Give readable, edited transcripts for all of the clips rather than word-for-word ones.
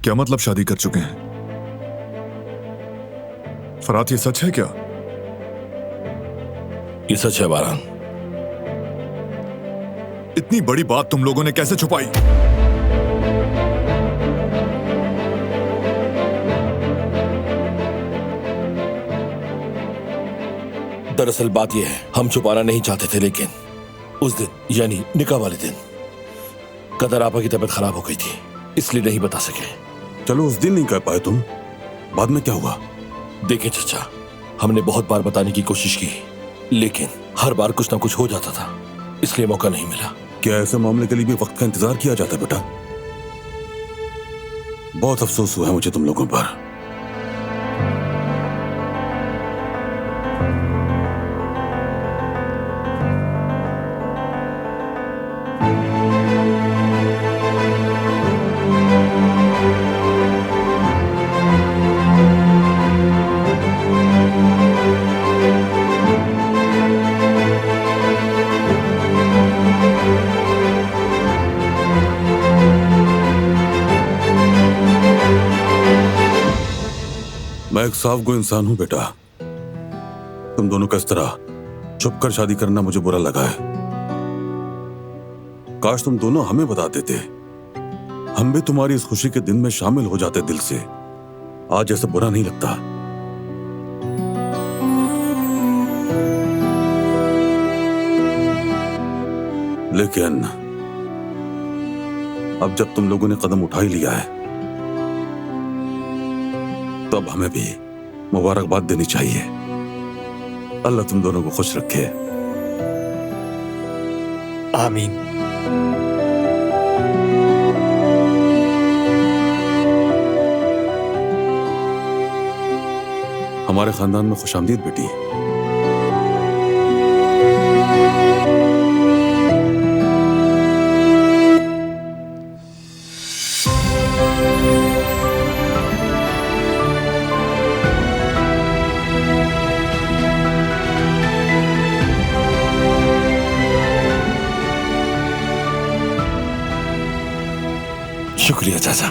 क्या मतलब शादी कर चुके हैं? फरात, ये सच है क्या? ये सच है बारान। इतनी बड़ी बात तुम लोगों ने कैसे छुपाई? दरअसल बात यह है, हम छुपाना नहीं चाहते थे, लेकिन उस दिन यानी निकाह वाले दिन कदर आपा की तबीयत खराब हो गई थी, इसलिए नहीं बता सके। चलो उस दिन नहीं कह पाए तुम, बाद में क्या हुआ? देखें चचा, हमने बहुत बार बताने की कोशिश की, लेकिन हर बार कुछ ना कुछ हो जाता था, इसलिए मौका नहीं मिला। क्या ऐसे मामले के लिए भी वक्त का इंतजार किया जाता है बेटा? बहुत अफसोस हुआ है मुझे तुम लोगों पर। मैं एक साफ गो इंसान हूं बेटा। तुम दोनों का इस तरह छुपकर शादी करना मुझे बुरा लगा है। काश तुम दोनों हमें बता देते, हम भी तुम्हारी इस खुशी के दिन में शामिल हो जाते दिल से। आज ऐसा बुरा नहीं लगता। लेकिन अब जब तुम लोगों ने कदम उठा ही लिया है, तो अब हमें भी मुबारकबाद देनी चाहिए। अल्लाह तुम दोनों को खुश रखे। आमीन। हमारे खानदान में खुशामदीद बेटी। शुक्रिया चाचा।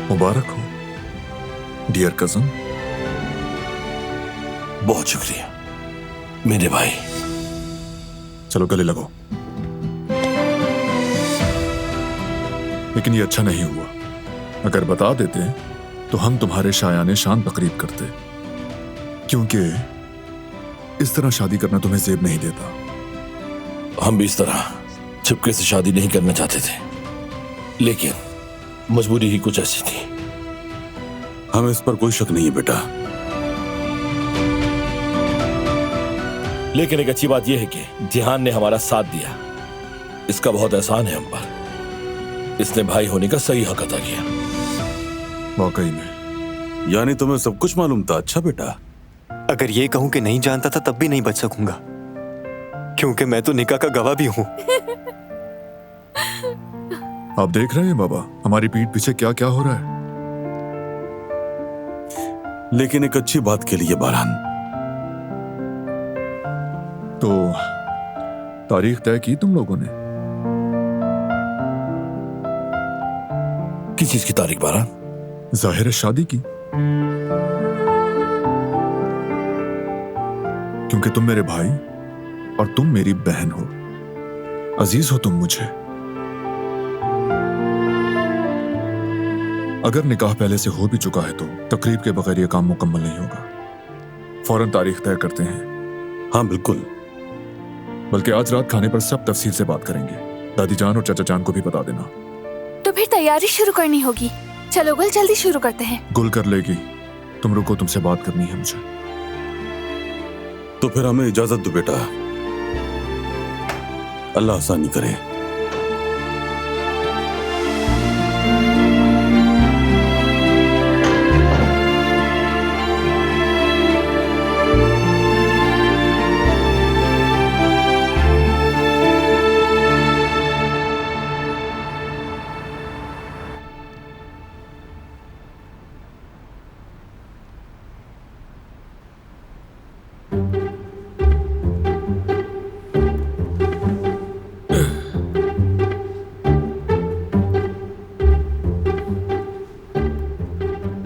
मुबारक हो डियर कजन। बहुत शुक्रिया मेरे भाई। चलो गले लगो। लेकिन ये अच्छा नहीं हुआ। अगर बता देते तो हम तुम्हारे शायाने शान तकरीब करते, क्योंकि इस तरह शादी करना तुम्हें जेब नहीं देता। हम भी इस तरह चुपके से शादी नहीं करना चाहते थे, लेकिन मजबूरी ही कुछ ऐसी थी। हमें इस पर कोई शक नहीं है बेटा। लेकिन एक अच्छी बात यह है कि जिहान ने हमारा साथ दिया, इसका बहुत एहसान है हम पर। इसने भाई होने का सही हक अदा किया। वाकई में। यानी तुम्हें सब कुछ मालूम था? अच्छा बेटा। अगर ये कहूं कि नहीं जानता था तब भी नहीं बच सकूंगा, क्योंकि मैं तो निकाह का गवाह भी हूं। आप देख रहे हैं बाबा, हमारी पीठ पीछे क्या क्या हो रहा है। लेकिन एक अच्छी बात के लिए बारान। तो तारीख तय की तुम लोगों ने? किस चीज की तारीख बारान? जाहिर है शादी की, क्योंकि तुम मेरे भाई और तुम मेरी बहन हो। अजीज हो तुम मुझे। अगर निकाह पहले से हो भी चुका है तो तकरीब के बगैर यह काम मुकम्मल नहीं होगा। फौरन तारीख तय करते हैं। हाँ बिल्कुल। बल्कि आज रात खाने पर सब तफसील से बात करेंगे। दादी जान और चाचा जान को भी बता देना। तो फिर तैयारी शुरू करनी होगी। चलो गुल, जल्दी शुरू करते हैं। गुल कर लेगी, तुम रुको, तुमसे बात करनी है मुझे। तो फिर हमें इजाजत दो बेटा। अल्लाह आसानी करे।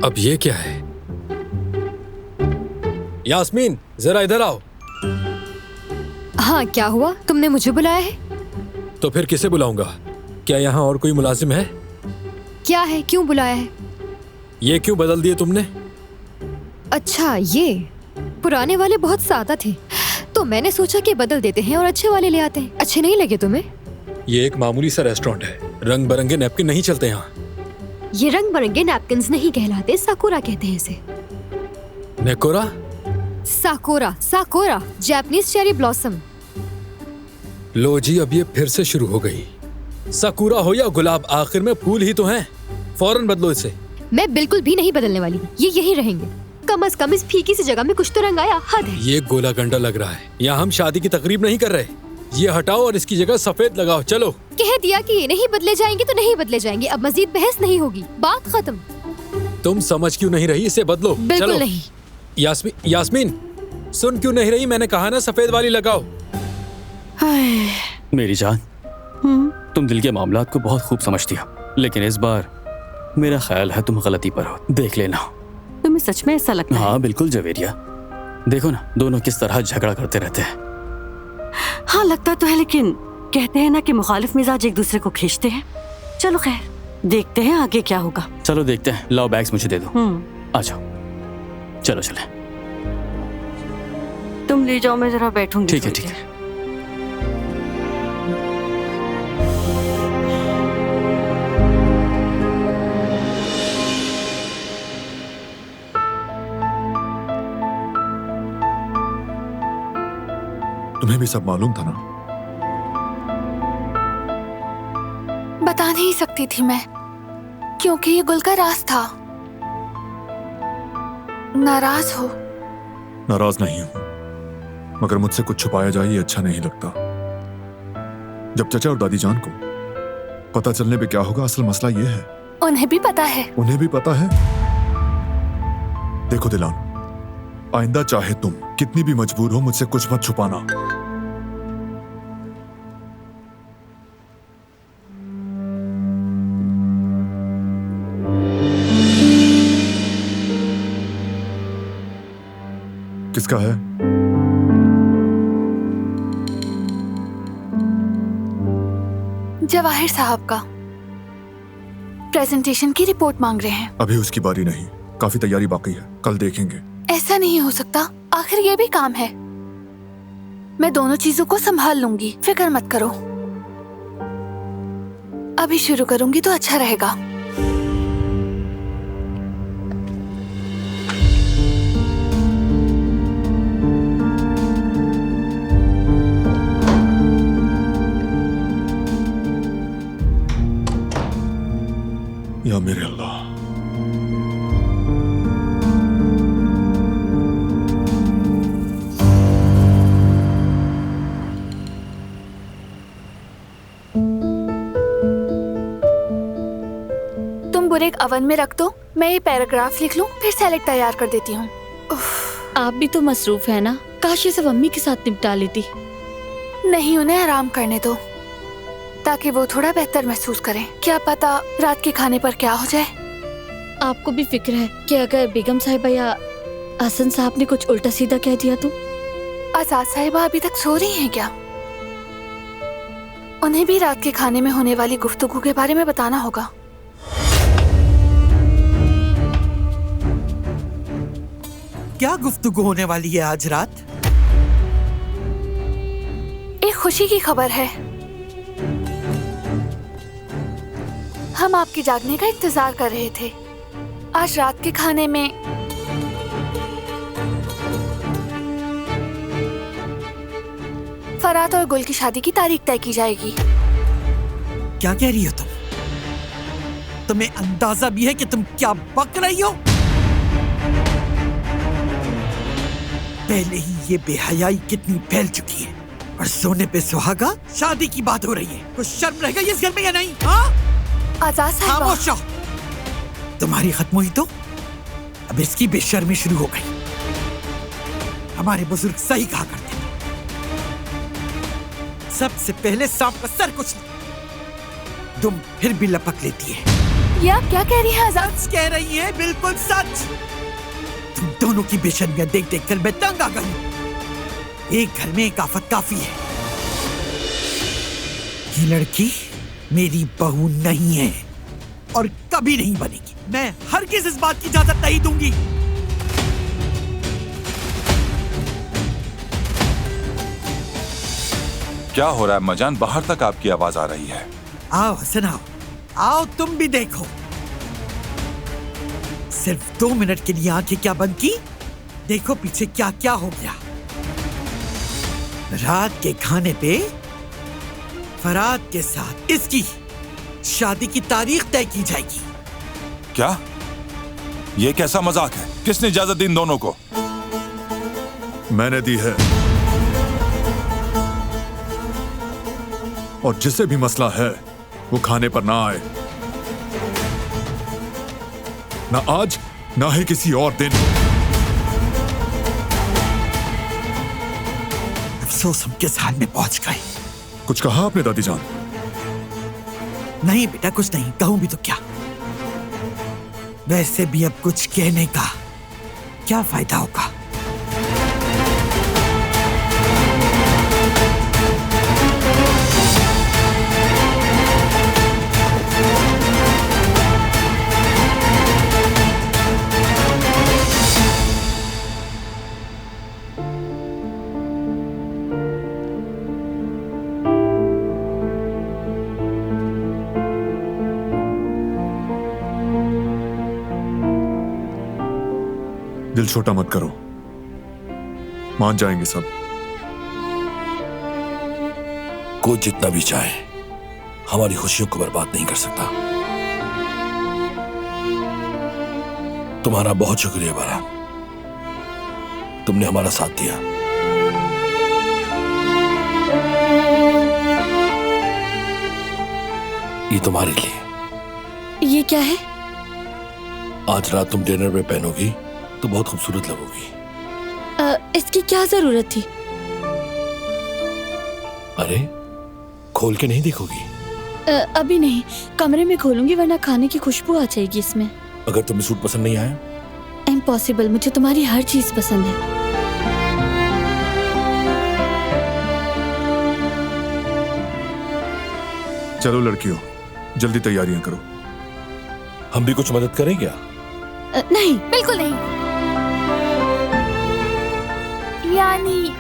अब ये क्या है? यास्मीन, जरा इधर आओ। हाँ, क्या हुआ? तुमने मुझे बुलाया है? तो फिर किसे बुलाऊंगा? क्या यहाँ और कोई मुलाजिम है? क्या है, क्यों बुलाया है? ये क्यों बदल दिए तुमने? अच्छा, ये पुराने वाले बहुत सादा थे, तो मैंने सोचा कि बदल देते हैं और अच्छे वाले ले आते हैं। अच्छे नहीं लगे तुम्हें? ये एक मामूली सा रेस्टोरेंट है, रंग बिरंगे नैपकिन नहीं चलते यहाँ। ये रंग बिरंगे नैपकिन्स नहीं कहलाते, साकुरा कहते हैं इसे। नेकोरा? Sakura, sakura, Japanese cherry blossom. लो जी, अब ये फिर से शुरू हो गई। साकुरा हो या गुलाब, आखिर में फूल ही तो हैं। फौरन बदलो इसे। मैं बिल्कुल भी नहीं बदलने वाली, ये यही रहेंगे। कम से कम इस फीकी सी जगह में कुछ तो रंग आया, हद है। ये गोला गंडा लग रहा है। यहाँ हम शादी की तकरीब नहीं कर रहे। ये हटाओ और इसकी जगह सफेद लगाओ। चलो। कह दिया कि ये नहीं बदले जाएंगे तो नहीं बदले जाएंगे। अब मजीद बहस नहीं होगी, बात खत्म। तुम समझ क्यों नहीं रही? इसे बदलो। बिल्कुल चलो। नहीं। यास्मीन, सुन क्यों नहीं रही? मैंने कहा ना सफेद वाली लगाओ। मेरी जान, तुम दिल के मामलात को बहुत खूब समझती हो, लेकिन इस बार मेरा ख्याल है तुम गलती पर हो। देख लेना। तुम्हें सच में ऐसा लगता है? हाँ बिल्कुल जवेरिया, देखो ना दोनों किस तरह झगड़ा करते रहते हैं। हाँ लगता तो है, लेकिन कहते हैं ना कि मुखालिफ मिजाज एक दूसरे को खींचते हैं। चलो खैर, देखते हैं आगे क्या होगा। चलो देखते हैं। लाओ बैग्स मुझे दे दो। आ जाओ, चलो चले। तुम ले जाओ, मैं जरा बैठूंगी। ठीक है ठीक है। तुम्हें भी सब मालूम था ना? बता नहीं सकती थी मैं, क्योंकि ये गुल का राज था। नाराज हो? नाराज नहीं हूं, मगर मुझसे कुछ छुपाया जाए ये अच्छा नहीं लगता। जब चचा और दादी जान को पता चलने पे क्या होगा, असल मसला ये है। उन्हें भी पता है? उन्हें भी पता है। देखो दिलान, आइंदा चाहे तुम कितनी भी मजबूर हो, मुझसे कुछ मत छुपाना। किसका है? जवाहिर साहब का। प्रेजेंटेशन की रिपोर्ट मांग रहे हैं। अभी उसकी बारी नहीं, काफी तैयारी बाकी है, कल देखेंगे। ऐसा नहीं हो सकता, आखिर ये भी काम है। मैं दोनों चीजों को संभाल लूंगी, फिक्र मत करो। अभी शुरू करूंगी तो अच्छा रहेगा। या मेरे अल्लाह, तुम बुरेक अवन में रख दो, मैं ये पैराग्राफ लिख लूं, फिर सैलेड तैयार कर देती हूँ। आप भी तो मसरूफ है ना, काश ये सब अम्मी के साथ निपटा लेती। नहीं, उन्हें आराम करने दो ताकि वो थोड़ा बेहतर महसूस करें। क्या पता रात के खाने पर क्या हो जाए। आपको भी फिक्र है कि अगर बेगम साहिबा या हसन साहब ने कुछ उल्टा सीधा कह दिया तो? आजाद साहिबा अभी तक सो रही हैं क्या? उन्हें भी रात के खाने में होने वाली गुफ्तगू के बारे में बताना होगा। क्या गुफ्तगू होने वाली है आज रात? एक खुशी की खबर है। हम आपके जागने का इंतजार कर रहे थे। आज रात के खाने में फरात और गुल की शादी की तारीख तय की जाएगी। क्या कह रही हो तुम? तुम्हें अंदाजा भी है कि तुम क्या बक रही हो? पहले ही ये बेहयाई कितनी फैल चुकी है, और सोने पे सुहागा शादी की बात हो रही है। कुछ शर्म रह गई इस घर में या नहीं? हाँ? आजाद साहिबा, खामोश रहो। तुम्हारी खत्म हुई तो अब इसकी बेशर्मी शुरू हो गई। हमारे बुजुर्ग सही कहा करते हैं, सबसे पहले सांप का सर कुछ। तुम फिर भी लपक लेती है। ये आप क्या कह रही हैं आजाद? सच कह रही है, बिल्कुल सच। तुम दोनों की बेशर्मियां देख देख कर मैं तंग आ गई। एक घर में एक आफत काफी है। ये लड़की मेरी बहू नहीं है और कभी नहीं बनेगी। मैं हरगिज़ इस बात की इजाजत नहीं दूंगी। क्या हो रहा है मजान? बाहर तक आपकी आवाज आ रही है। आओ हसन, आओ आओ, तुम भी देखो। सिर्फ 2 मिनट के लिए आंखें क्या बंद की, देखो पीछे क्या क्या हो गया। रात के खाने पे फराद के साथ इसकी शादी की तारीख तय की जाएगी। क्या? ये कैसा मजाक है? किसने इजाजत दी इन दोनों को? मैंने दी है। और जिसे भी मसला है वो खाने पर ना आए, ना आज ना ही किसी और दिन। अफसोस हम किस हाल में पहुंच गए। कुछ कहा आपने दादी जान? नहीं बेटा, कुछ नहीं। कहूं भी तो क्या? वैसे भी अब कुछ कहने का क्या फायदा होगा। दिल छोटा मत करो, मान जाएंगे सब। कोई जितना भी चाहे हमारी खुशियों को बर्बाद नहीं कर सकता। तुम्हारा बहुत शुक्रिया बारा, तुमने हमारा साथ दिया। ये तुम्हारे लिए। ये क्या है? आज रात तुम डिनर में पहनोगी तो बहुत खूबसूरत लगोगी। इसकी क्या जरूरत थी? अरे खोल के नहीं देखोगी? अभी नहीं, कमरे में खोलूंगी वरना खाने की खुशबू आ जाएगी इसमें। अगर तुम्हें सूट पसंद नहीं आया? इम्पॉसिबल, मुझे तुम्हारी हर चीज पसंद है। चलो लड़कियों, जल्दी तैयारियां करो। हम भी कुछ मदद करें क्या? नहीं, बिल्कुल नहीं। यानी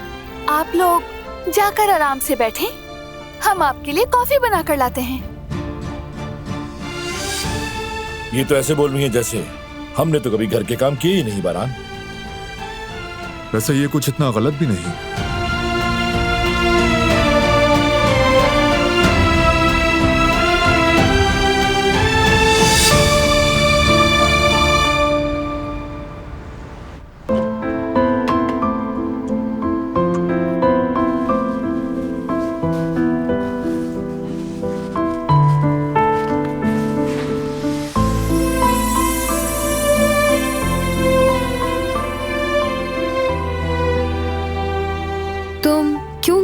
आप लोग जाकर आराम से बैठें, हम आपके लिए कॉफी बनाकर लाते हैं। ये तो ऐसे बोल रही है जैसे हमने तो कभी घर के काम किए ही नहीं बारान। वैसे ये कुछ इतना गलत भी नहीं।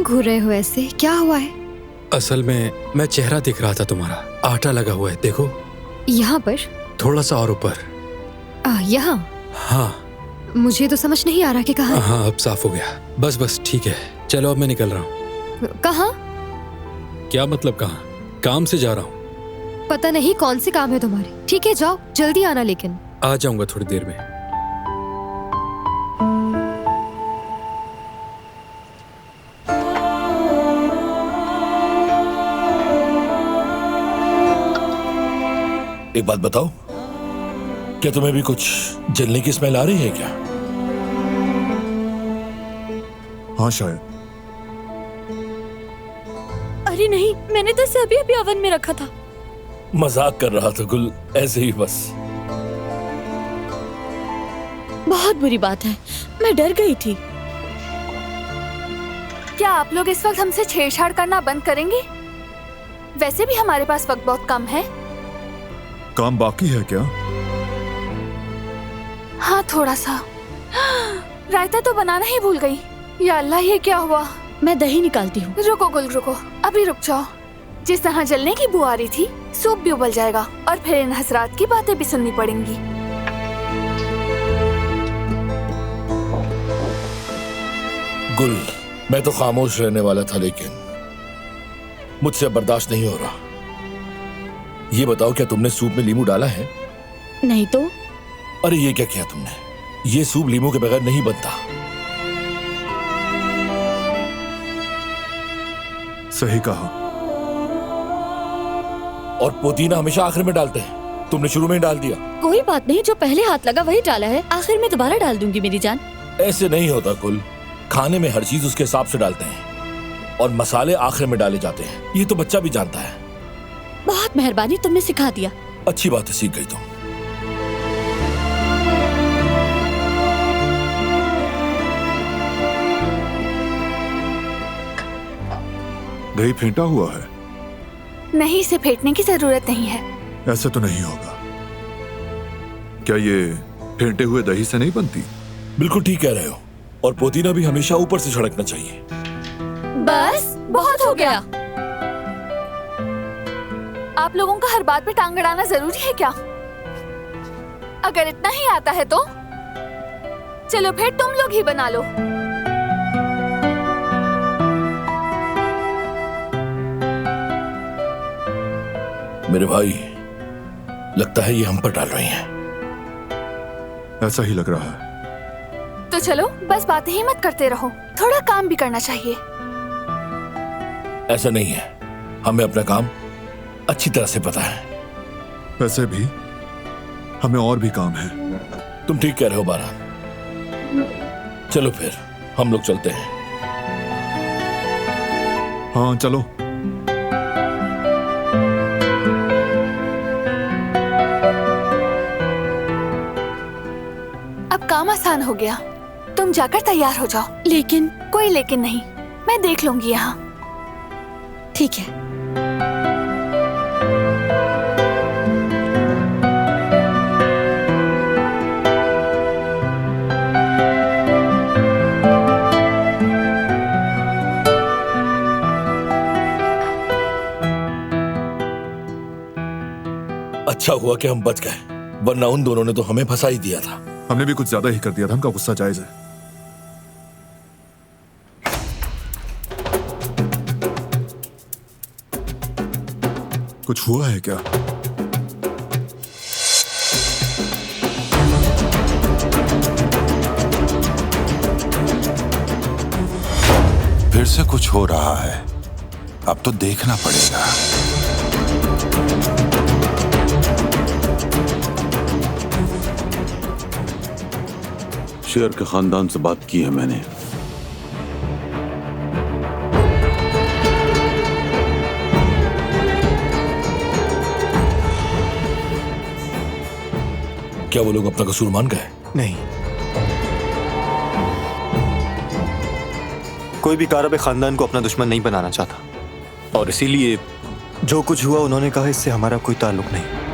घूर रहे हो ऐसे, क्या हुआ है? असल में मैं चेहरा दिख रहा था तुम्हारा, आटा लगा हुआ है, देखो। यहाँ पर? थोड़ा सा और ऊपर। यहाँ? हाँ। मुझे तो समझ नहीं आ रहा कि कहाँ। हाँ, अब साफ हो गया। बस बस ठीक है, चलो अब मैं निकल रहा हूँ। कहाँ? क्या मतलब कहाँ? काम से जा रहा हूँ। पता नहीं कौन से काम है तुम्हारे। ठीक है जाओ, जल्दी आना लेकिन। आ जाऊंगा थोड़ी देर में। एक बात बताओ, क्या तुम्हें भी कुछ जलने की स्मेल आ रही है क्या? हाँ शायद। अरे नहीं, मैंने तो इसे अभी अभी ओवन में रखा था। मजाक कर रहा था गुल, ऐसे ही बस। बहुत बुरी बात है, मैं डर गई थी। क्या आप लोग इस वक्त हमसे छेड़छाड़ करना बंद करेंगे? वैसे भी हमारे पास वक्त बहुत कम है। काम बाकी है क्या? हाँ थोड़ा सा। रायता तो बनाना ही भूल गई। या अल्लाह, ये क्या हुआ? मैं दही निकालती हूँ। रुको गुल रुको, अभी रुक जाओ। जिस तरह जलने की बू आ रही थी, सूप भी उबल जाएगा और फिर इन हसरात की बातें भी सुननी पड़ेंगी। गुल, मैं तो खामोश रहने वाला था, लेकिन मुझसे बर्दाश्त नहीं हो रहा। ये बताओ, क्या तुमने सूप में नींबू डाला है? नहीं तो। अरे ये क्या किया तुमने? ये सूप नींबू के बगैर नहीं बनता। सही कहा। और पुदीना हमेशा आखिर में डालते हैं, तुमने शुरू में ही डाल दिया। कोई बात नहीं, जो पहले हाथ लगा वही डाला है, आखिर में दोबारा डाल दूंगी मेरी जान। ऐसे नहीं होता कुल, खाने में हर चीज उसके हिसाब से डालते हैं और मसाले आखिर में डाले जाते हैं। ये तो बच्चा भी जानता है। बहुत मेहरबानी, तुमने सिखा दिया। अच्छी बात है, सीख गई तुम। दही फेंटा हुआ है? नहीं, इसे फेंटने की जरूरत नहीं है। ऐसे तो नहीं होगा। क्या ये फेंटे हुए दही से नहीं बनती? बिल्कुल ठीक कह रहे हो। और पुदीना भी हमेशा ऊपर से छिड़कना चाहिए। बस बहुत हो गया। आप लोगों का हर बात पे टांग अड़ाना जरूरी है क्या? अगर इतना ही आता है तो चलो फिर तुम लोग ही बना लो। मेरे भाई, लगता है ये हम पर डाल रही हैं। ऐसा ही लग रहा है। तो चलो, बस बातें ही मत करते रहो, थोड़ा काम भी करना चाहिए। ऐसा नहीं है, हमें अपना काम अच्छी तरह से पता है। वैसे भी हमें और भी काम है। तुम ठीक कह रहे हो बारा। चलो फिर हम लोग चलते हैं। हाँ चलो। अब काम आसान हो गया, तुम जाकर तैयार हो जाओ। लेकिन कोई लेकिन नहीं, मैं देख लूंगी यहाँ। ठीक है। अच्छा हुआ कि हम बच गए, वरना उन दोनों ने तो हमें फंसा ही दिया था। हमने भी कुछ ज्यादा ही कर दिया था, हमका गुस्सा जायज है। कुछ हुआ है क्या? फिर से कुछ हो रहा है, अब तो देखना पड़ेगा। शेर के खानदान से बात की है मैंने। क्या वो लोग अपना कसूर मान गए? नहीं, कोई भी कारब खानदान को अपना दुश्मन नहीं बनाना चाहता, और इसीलिए जो कुछ हुआ उन्होंने कहा इससे हमारा कोई ताल्लुक नहीं।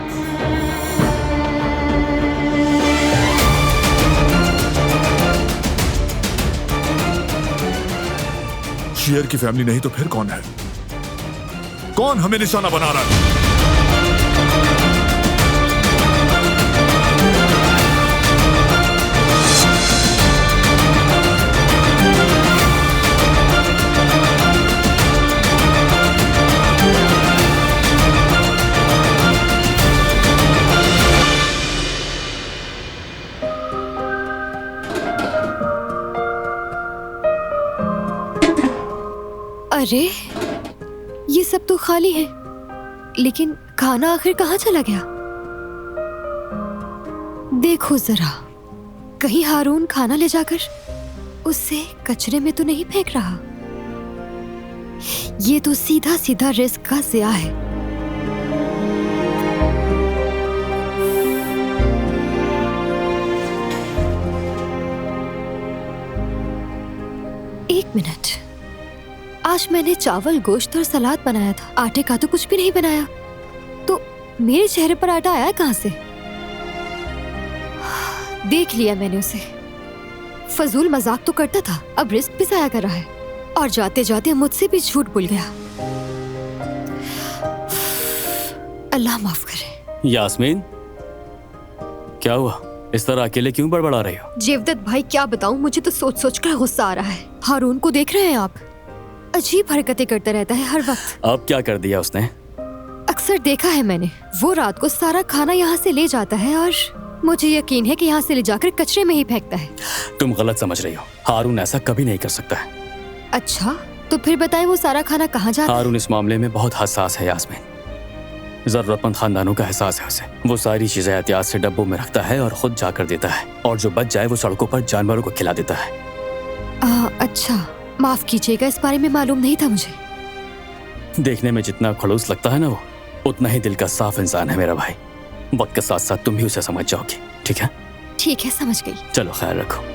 शेर की फैमिली नहीं तो फिर कौन है? कौन हमें निशाना बना रहा है? अरे ये सब तो खाली है, लेकिन खाना आखिर कहाँ चला गया? देखो जरा, कहीं हारून खाना ले जाकर उससे कचरे में तो नहीं फेंक रहा। ये तो सीधा सीधा रिस्क का ज़िया है। एक मिनट, आज मैंने चावल, गोश्त और सलाद बनाया था, आटे का तो कुछ भी नहीं बनाया। तो मेरे चेहरे पर आटा आया कहां से? देख लिया मैंने उसे। फजूल मजाक तो करता था, अब रिस्क भी जाया कर रहा है, और जाते जाते मुझसे भी झूठ बोल गया। अल्लाह माफ करे। यास्मीन, क्या हुआ? इस तरह अकेले क्यों बड़बड़ा रही हो? जेवदत भाई क्या बताऊं, मुझे तो सोच सोच कर गुस्सा आ रहा है। हारून को देख रहे हैं आप? अजीब हरकतें करता रहता है हर वक्त। अब क्या कर दिया उसने? अक्सर देखा है मैंने, वो रात को सारा खाना यहाँ से ले जाता है और मुझे यकीन है कि यहाँ से ले जाकर कचरे में ही फेंकता है। तुम गलत समझ रही हो, हारून ऐसा कभी नहीं कर सकता है। अच्छा, तो फिर बताएं वो सारा खाना कहाँ जाता है? हारून इस मामले में बहुत हसास है यास्मीन। जरूरतमंद खानदानों का एहसास है उसे। वो सारी चीजें एहतियात से डब्बों में रखता है और खुद जाकर देता है, और जो बच जाए वो सड़कों पर जानवरों को खिला देता है। अच्छा, माफ कीजिएगा, इस बारे में मालूम नहीं था मुझे। देखने में जितना खड़ूस लगता है ना, वो उतना ही दिल का साफ इंसान है मेरा भाई। वक्त के साथ साथ तुम भी उसे समझ जाओगी, ठीक है? ठीक है, समझ गई। चलो ख्याल रखो।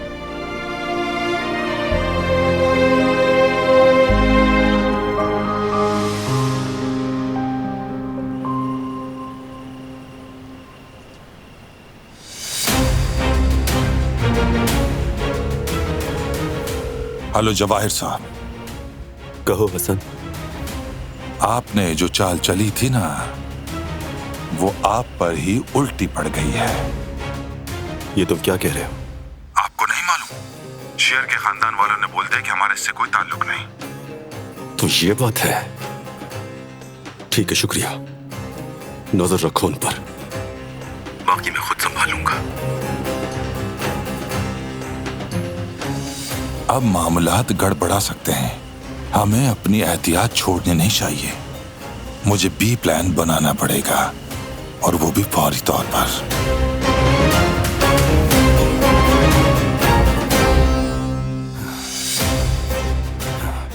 हेलो जवाहिर साहब। कहो हसन। आपने जो चाल चली थी ना, वो आप पर ही उल्टी पड़ गई है। ये तुम क्या कह रहे हो? आपको नहीं मालूम? शेर के खानदान वालों ने बोल दिया कि हमारे इससे कोई ताल्लुक नहीं। तो ये बात है। ठीक है, शुक्रिया। नजर रखो उन पर, बाकी मैं खुद संभालूंगा। अब मामलात गड़बड़ा सकते हैं। हमें अपनी एहतियात छोड़नी नहीं चाहिए। मुझे बी प्लान बनाना पड़ेगा, और वो भी फौरी तौर पर।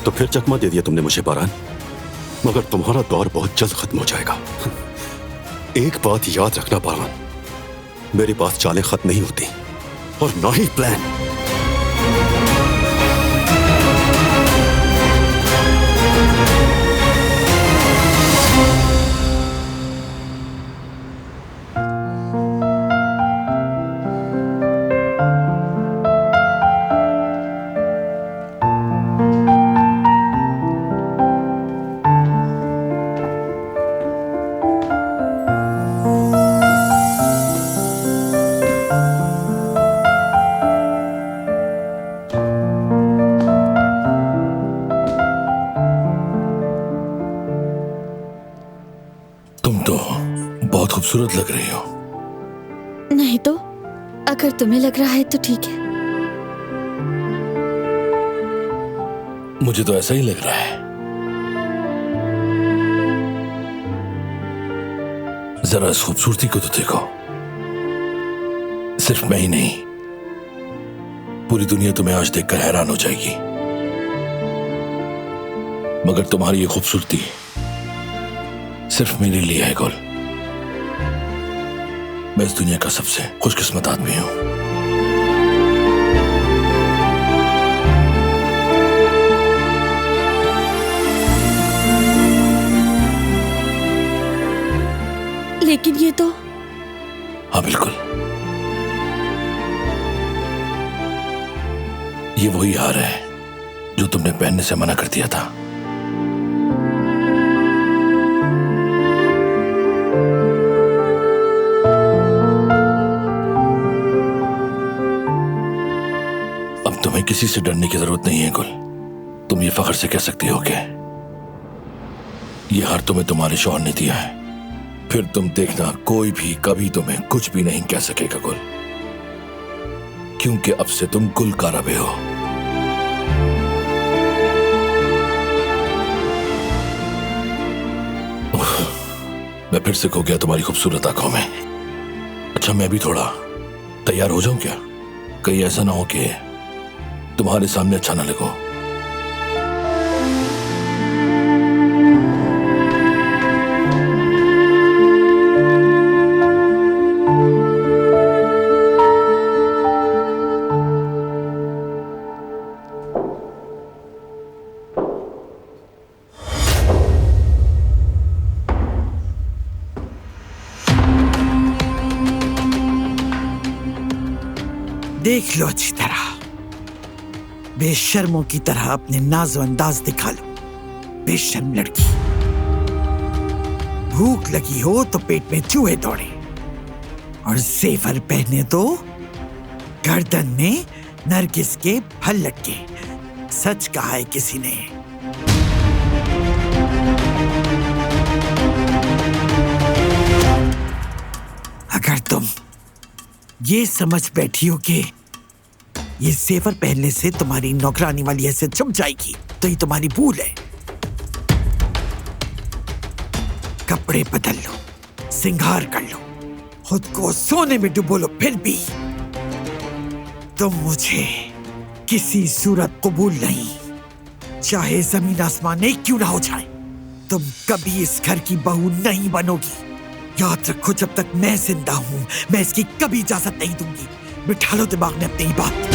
तो फिर चकमा दे दिया तुमने मुझे बारान, मगर तुम्हारा दौर बहुत जल्द खत्म हो जाएगा। एक बात याद रखना बारान, मेरे पास चालें खत्म नहीं होती, और ना ही प्लान। खूबसूरत लग रही हो। नहीं तो अगर तुम्हें लग रहा है तो ठीक है। मुझे तो ऐसा ही लग रहा है। जरा इस खूबसूरती को तो देखो। सिर्फ मैं ही नहीं, पूरी दुनिया तुम्हें आज देखकर हैरान हो जाएगी। मगर तुम्हारी ये खूबसूरती सिर्फ मेरे लिए है गुल। मैं इस दुनिया का सबसे खुशकिस्मत आदमी हूं। लेकिन ये तो। हाँ बिल्कुल, ये वही हार है जो तुमने पहनने से मना कर दिया था। अब तुम्हें किसी से डरने की जरूरत नहीं है गुल। तुम ये फख्र से कह सकती हो कि ये हार तुम्हें तुम्हारे शौहर ने दिया है। फिर तुम देखना, कोई भी कभी तुम्हें कुछ भी नहीं कह सकेगा गुल, क्योंकि अब से तुम गुल का रबे हो। मैं फिर से खो गया तुम्हारी खूबसूरत आंखों में। अच्छा, मैं भी थोड़ा तैयार हो जाऊं क्या? कहीं ऐसा ना हो कि तुम्हारे सामने अच्छा ना लगो। देख लो अच्छी तरह, बेशर्मों की तरह अपने नाजो अंदाज दिखा लो। बेशर्म लड़की, भूख लगी हो तो पेट में चूहे दौड़े, और जेवर पहने तो गर्दन में नरगिस के फल लटके। सच कहा है किसी ने। अगर तुम ये समझ बैठी हो कि ये जेवर पहनने से तुम्हारी नौकरानी वाली हैसियत छुप जाएगी, तो ये तुम्हारी भूल है। कपड़े बदल लो, सिंगार कर लो, खुद को सोने में डुबो लो, फिर भी तुम मुझे किसी सूरत कबूल नहीं, चाहे जमीन आसमान एक क्यों ना हो जाए। तुम कभी इस घर की बहू नहीं बनोगी। याद रखो, जब तक मैं जिंदा हूं मैं इसकी कभी इजाजत नहीं दूंगी। बिठा लो दिमाग में अपनी बात।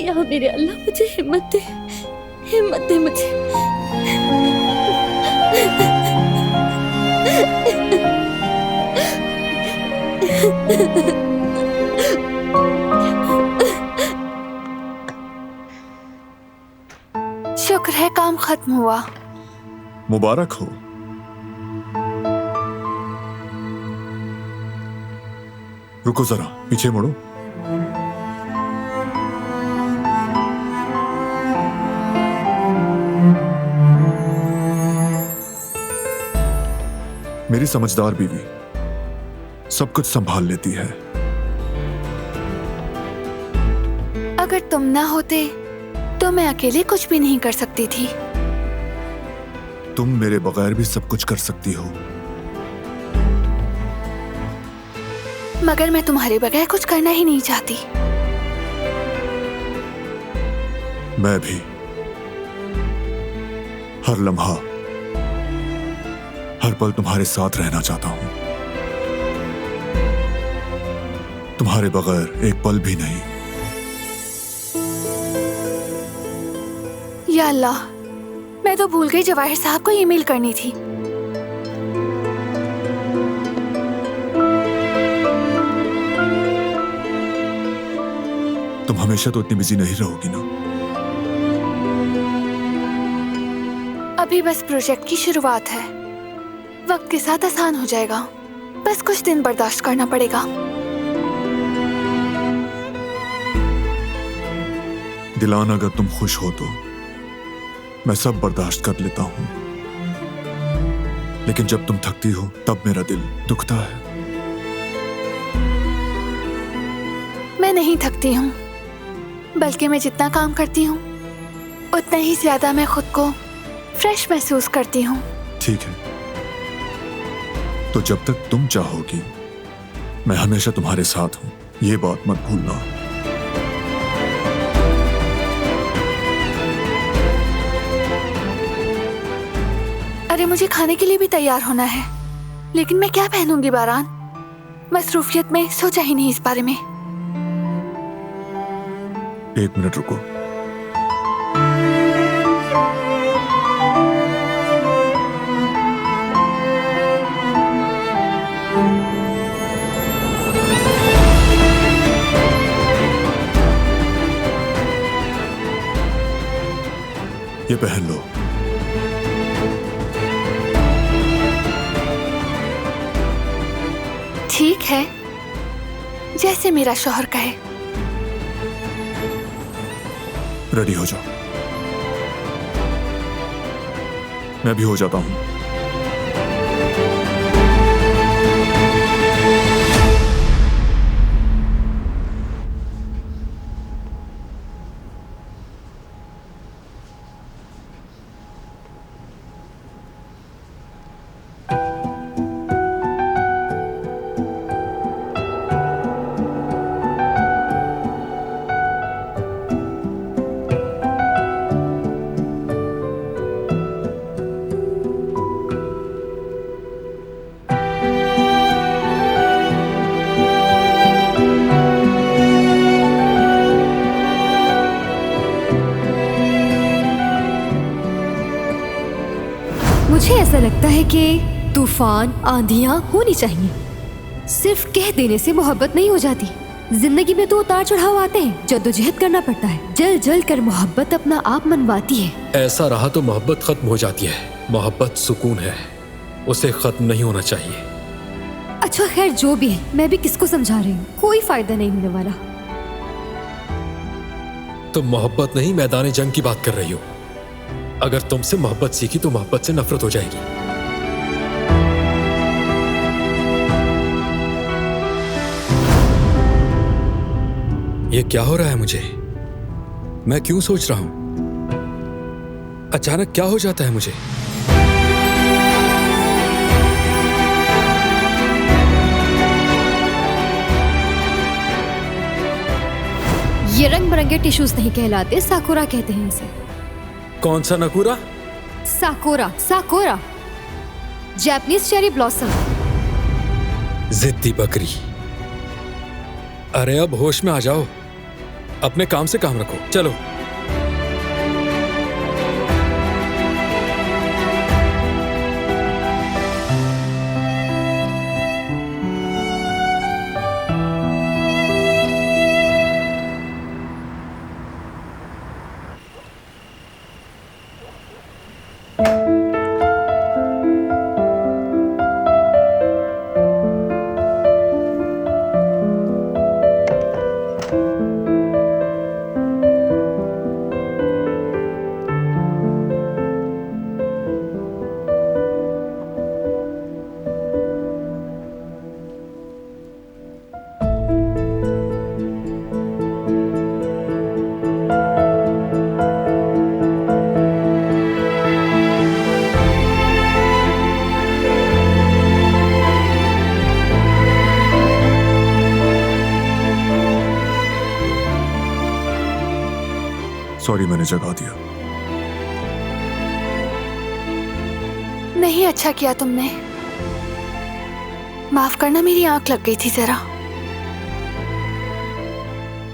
या मेरे अल्लाह, मुझे हिम्मत दे, हिम्मत दे मुझे। शुक्र है काम खत्म हुआ। मुबारक हो। रुको जरा, पीछे मुड़ो। मेरी समझदार बीवी सब कुछ संभाल लेती है। अगर तुम ना होते तो मैं अकेले कुछ भी नहीं कर सकती थी। तुम मेरे बगैर भी सब कुछ कर सकती हो, मगर मैं तुम्हारे बगैर कुछ करना ही नहीं चाहती। मैं भी हर लम्हा, हर पल तुम्हारे साथ रहना चाहता हूं। तुम्हारे बगैर एक पल भी नहीं। या अल्लाह, मैं तो भूल गई जवाहिर साहब को ईमेल करनी थी। तुम हमेशा तो इतनी बिजी नहीं रहोगी ना। अभी बस प्रोजेक्ट की शुरुआत है, वक्त के साथ आसान हो जाएगा। बस कुछ दिन बर्दाश्त करना पड़ेगा। दिलान, अगर तुम खुश हो तो मैं सब बर्दाश्त कर लेता हूं, लेकिन जब तुम थकती हो तब मेरा दिल दुखता है। मैं नहीं थकती हूँ, बल्कि मैं जितना काम करती हूँ उतना ही ज्यादा मैं खुद को फ्रेश महसूस करती हूँ। ठीक है, तो जब तक तुम चाहोगी मैं हमेशा तुम्हारे साथ हूं, ये बात मत भूलना। अरे मुझे खाने के लिए भी तैयार होना है, लेकिन मैं क्या पहनूंगी बारान? मसरूफियत में सोचा ही नहीं इस बारे में। एक मिनट रुको। ये पहन लो। ठीक है, जैसे मेरा शौहर कहे। रेडी हो जाओ, मैं भी हो जाता हूं। है कि तूफान आंधियां होनी चाहिए। सिर्फ कह देने से मोहब्बत नहीं हो जाती। जिंदगी में तो उतार चढ़ाव आते हैं, जद्दोजहद करना पड़ता है। जल जल कर मोहब्बत अपना आप मनवाती है। ऐसा रहा तो मोहब्बत खत्म हो जाती है। मोहब्बत सुकून है, उसे खत्म नहीं होना चाहिए। अच्छा खैर जो भी है, मैं भी किसको समझा रही हूँ, कोई फायदा नहीं होने वाला। तुम मोहब्बत नहीं मैदान जंग की बात कर रही हो। अगर तुमसे मोहब्बत सीखी तो मोहब्बत से नफरत हो जाएगी। ये क्या हो रहा है मुझे? मैं क्यों सोच रहा हूं? अचानक क्या हो जाता है मुझे? ये रंग बिरंगे टिश्यूज नहीं कहलाते, साकुरा कहते हैं इसे। कौन सा नकुरा? Sakura, sakura, Japanese cherry blossom. जिद्दी बकरी। अरे अब होश में आ जाओ, अपने काम से काम रखो। चलो सॉरी, मैंने जगा दिया। नहीं, अच्छा किया तुमने। माफ करना, मेरी आंख लग गई थी जरा।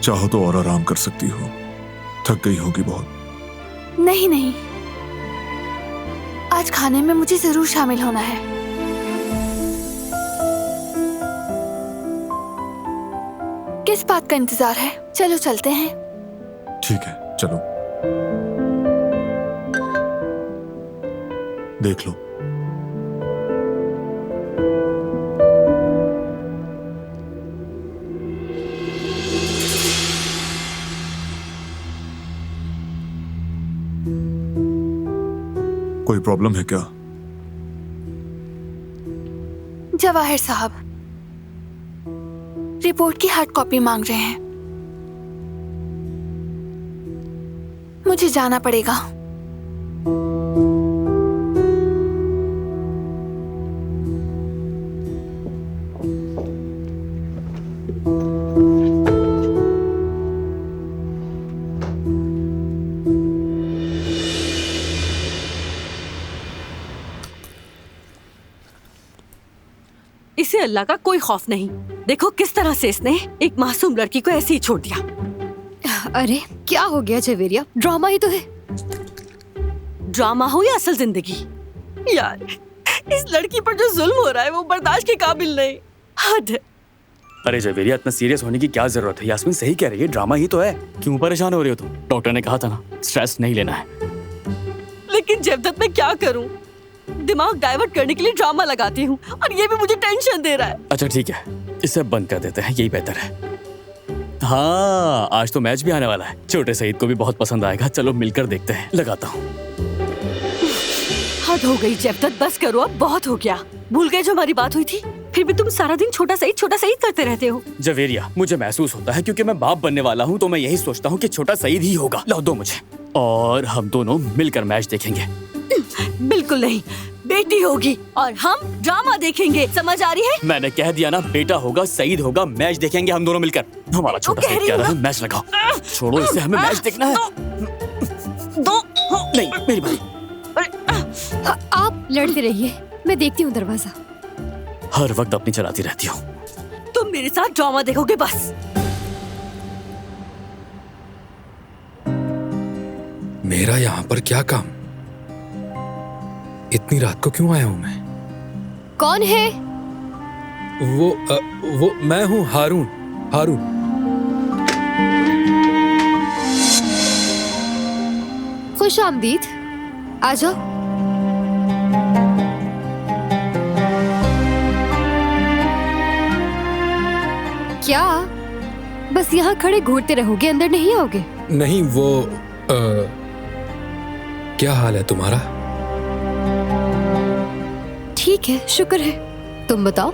चाहो तो और आराम कर सकती हो, थक गई होगी बहुत। नहीं नहीं, आज खाने में मुझे जरूर शामिल होना है। किस बात का इंतजार है? चलो चलते हैं। ठीक है, चलो। देख लो, कोई प्रॉब्लम है क्या? जवाहिर साहब रिपोर्ट की हार्ड कॉपी मांग रहे हैं। मुझे जाना पड़ेगा। इसे अल्लाह का कोई खौफ नहीं। देखो किस तरह से इसने एक मासूम लड़की को ऐसे ही छोड़ दिया। अरे क्या हो गया जवेरिया, ड्रामा ही तो है। ड्रामा हो या असल जिंदगी, यार इस लड़की पर जो जुल्म हो रहा है वो बर्दाश्त के काबिल नहीं। हद है। अरे जवेरिया, इतना सीरियस होने की क्या जरूरत है? यास्मीन सही कह रही है, ड्रामा ही तो है। क्यों परेशान हो रही हो तुम? डॉक्टर ने कहा था ना, स्ट्रेस नहीं लेना है। लेकिन जबदत मैं क्या करूं? दिमाग डाइवर्ट करने के लिए ड्रामा लगाती हूँ और ये भी मुझे टेंशन दे रहा है। अच्छा ठीक है, इसे बंद कर देते हैं, यही बेहतर है। हाँ, आज तो मैच भी आने वाला है। छोटे सईद को भी बहुत पसंद आएगा। चलो मिलकर देखते हैं। लगाता हूँ। हद हो गई जबदत, बस करो अब, बहुत हो गया। भूल गए जो हमारी बात हुई थी? फिर भी तुम सारा दिन छोटा सईद करते रहते हो। जवेरिया, मुझे महसूस होता है क्योंकि मैं बाप बनने वाला हूँ तो मैं यही सोचता हूँ कि छोटा सईद ही होगा। लाओ दो मुझे, और हम दोनों मिलकर मैच देखेंगे। बिल्कुल नहीं, बेटी होगी और हम ड्रामा देखेंगे। समझ आ रही है? मैंने कह दिया ना, बेटा होगा, सईद होगा, मैच देखेंगे हम दोनों मिलकर। हमारा छोटा सईद कह रहा है मैच लगाओ। छोड़ो इसे, हमें मैच देखना है। दो नहीं मेरी भाई, आप लड़ते रहिए, मैं देखती हूँ दरवाजा। हर वक्त अपनी चलाती रहती हो। तुम मेरे साथ ड्रामा देखोगे बस। मेरा यहाँ पर क्या काम? इतनी रात को क्यों आया हूं मैं? कौन है? वो मैं हूं, हारून। हारून। खुश आमदीद, आ जाओ। क्या बस यहाँ खड़े घूरते रहोगे, अंदर नहीं आओगे? नहीं, वो क्या हाल है तुम्हारा? ठीक है, शुक्र है। तुम बताओ,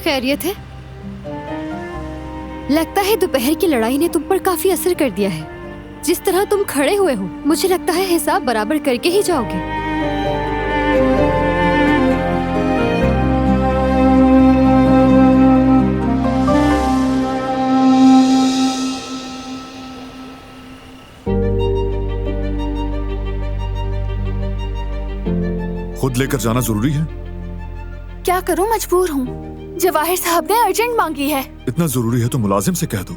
खैरियत है? लगता है दोपहर की लड़ाई ने तुम पर काफी असर कर दिया है। जिस तरह तुम खड़े हुए हो, मुझे लगता है हिसाब बराबर करके ही जाओगे। खुद लेकर जाना जरूरी है? क्या करूं, मजबूर हूं। जवाहिर साहब ने अर्जेंट मांगी है। इतना जरूरी है तो मुलाजिम से कह दो।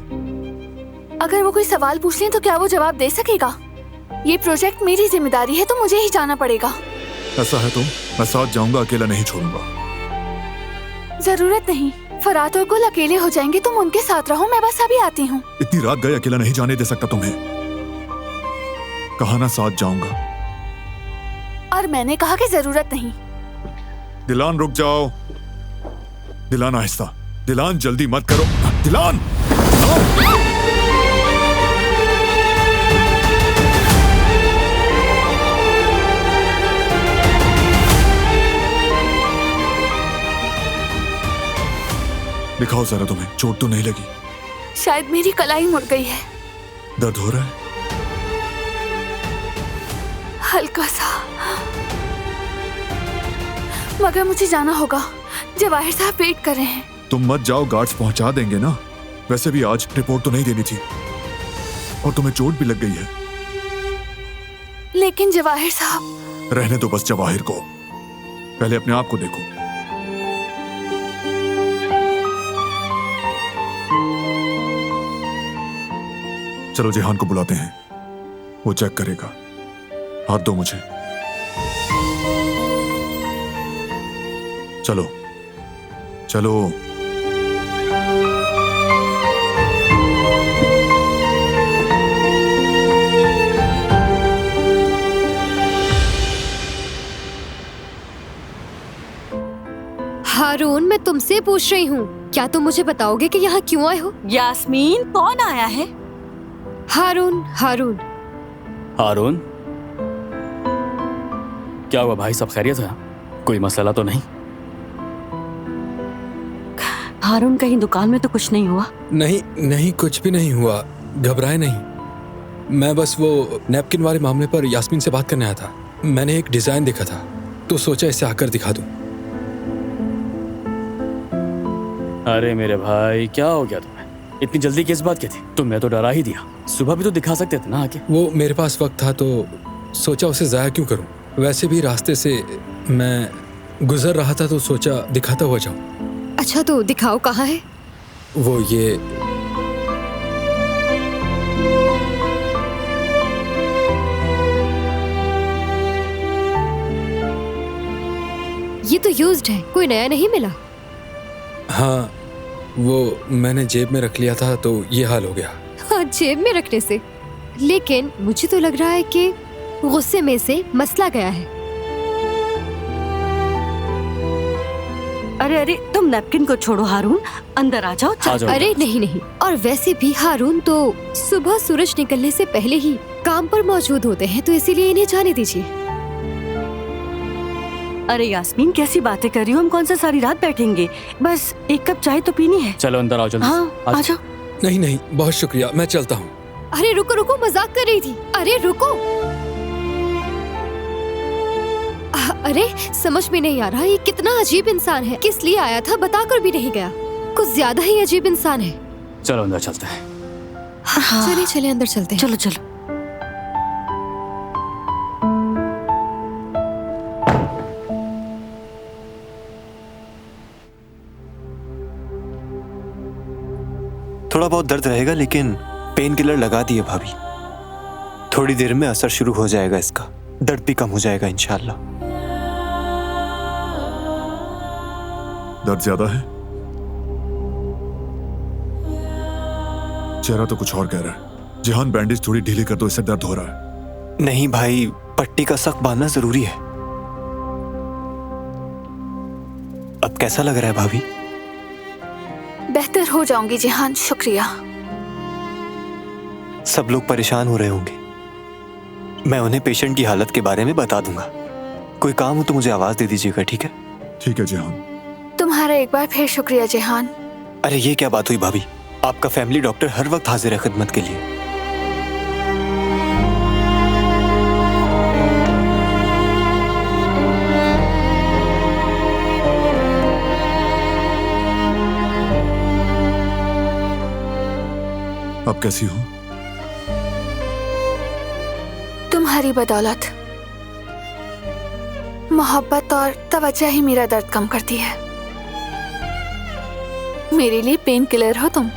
अगर वो कोई सवाल पूछ ले तो क्या वो जवाब दे सकेगा? ये प्रोजेक्ट मेरी जिम्मेदारी है तो मुझे ही जाना पड़ेगा। ऐसा है तो मैं साथ जाऊंगा, अकेला नहीं छोड़ूंगा। जरूरत नहीं, फरात और गुल अकेले हो जाएंगे, तुम उनके साथ रहो, मैं बस अभी आती हूँ। इतनी रात गए अकेला नहीं जाने दे सकता तुम्हें। कहा ना साथ जाऊंगा। और मैंने कहा कि जरूरत नहीं। दिलान रुक जाओ। दिलान आहिस्ता। दिलान जल्दी मत करो। दिलान दिखाओ जरा, तुम्हें चोट तो नहीं लगी? शायद मेरी कलाई मुड़ गई है। दर्द हो रहा है? हल्का सा, मगर मुझे जाना होगा। जवाहिर साहब वेट कर रहे हैं। तुम मत जाओ, गार्ड्स पहुंचा देंगे ना। वैसे भी आज रिपोर्ट तो नहीं देनी थी और तुम्हें चोट भी लग गई है। लेकिन जवाहिर साहब। रहने दो बस जवाहिर को, पहले अपने आप को देखो। चलो जिहान को बुलाते हैं, वो चेक करेगा। हाथ दो मुझे। चलो चलो। हारून, मैं तुमसे पूछ रही हूँ, क्या तुम मुझे बताओगे कि यहाँ क्यों आए हो? यास्मीन, कौन आया है? हारून। हारून। हारून, क्या हुआ भाई, सब खैरियत है? कोई मसला तो नहीं? हारून, कहीं दुकान में तो कुछ नहीं हुआ? नहीं नहीं, कुछ भी नहीं हुआ, घबराए नहीं। मैं बस वो नैपकिन वाले मामले पर यास्मीन से बात करने आया था। मैंने एक डिजाइन देखा था तो सोचा इसे आकर दिखा दूं। अरे मेरे भाई, क्या हो गया तुम्हें? इतनी जल्दी किस बात की थी? तुम्हें तो डरा ही दिया। सुबह भी तो दिखा सकते थे ना आके। वो मेरे पास वक्त था तो सोचा उसे जाया क्यों करूं। वैसे भी रास्ते से मैं गुजर रहा था तो सोचा दिखाता हुआ जाऊं। अच्छा, तो दिखाओ, कहाँ है? वो ये तो यूज्ड है, कोई नया नहीं मिला? हाँ, वो मैंने जेब में रख लिया था तो ये हाल हो गया। हाँ, जेब में रखने से? लेकिन मुझे तो लग रहा है कि गुस्से में से मसला गया है। अरे अरे, तुम नैपकिन को छोड़ो हारून, अंदर आ जाओ। अरे नहीं नहीं, और वैसे भी हारून तो सुबह सूरज निकलने से पहले ही काम पर मौजूद होते हैं, तो इसीलिए इन्हें जाने दीजिए। अरे यास्मीन, कैसी बातें कर रही हो? हम कौन सा सारी रात बैठेंगे? बस एक कप चाय तो पीनी है। चलो अंदर आओ जल्दी। हाँ, आ जाओ। नहीं नहीं, बहुत शुक्रिया, मैं चलता हूँ। अरे रुको रुको, मजाक कर रही थी। अरे रुको। अरे समझ में नहीं आ रहा, ये कितना अजीब इंसान है। किस लिए आया था बताकर भी नहीं गया। कुछ ज्यादा ही अजीब इंसान है। चलो अंदर चलते हैं। हाँ। चले चले अंदर चलते हैं। चलो चलो। थोड़ा बहुत दर्द रहेगा, लेकिन पेन किलर लगा दिए भाभी। थोड़ी देर में असर शुरू हो जाएगा इसका, दर्द भी कम हो जाएगा इंशाल्लाह। दर्द ज्यादा है? चेहरा तो कुछ और कह रहा है। जिहान बैंडेज थोड़ी ढीली कर दो, इससे दर्द हो रहा है। नहीं भाई, पट्टी का सख्त बांधना जरूरी है। अब कैसा लग रहा है भाभी? बेहतर हो जाऊंगी जिहान, शुक्रिया। सब लोग परेशान हो रहे होंगे, मैं उन्हें पेशेंट की हालत के बारे में बता दूंगा। कोई काम हो तो मुझे आवाज दे दीजिएगा, ठीक है? ठीक है जिहान। तुम्हारा एक बार फिर शुक्रिया जिहान। अरे ये क्या बात हुई भाभी, आपका फैमिली डॉक्टर हर वक्त हाजिर है खिदमत के लिए। अब कैसी हो? तुम्हारी बदौलत। मोहब्बत और तवज्जो ही मेरा दर्द कम करती है। मेरे लिए पेन किलर हो तुम।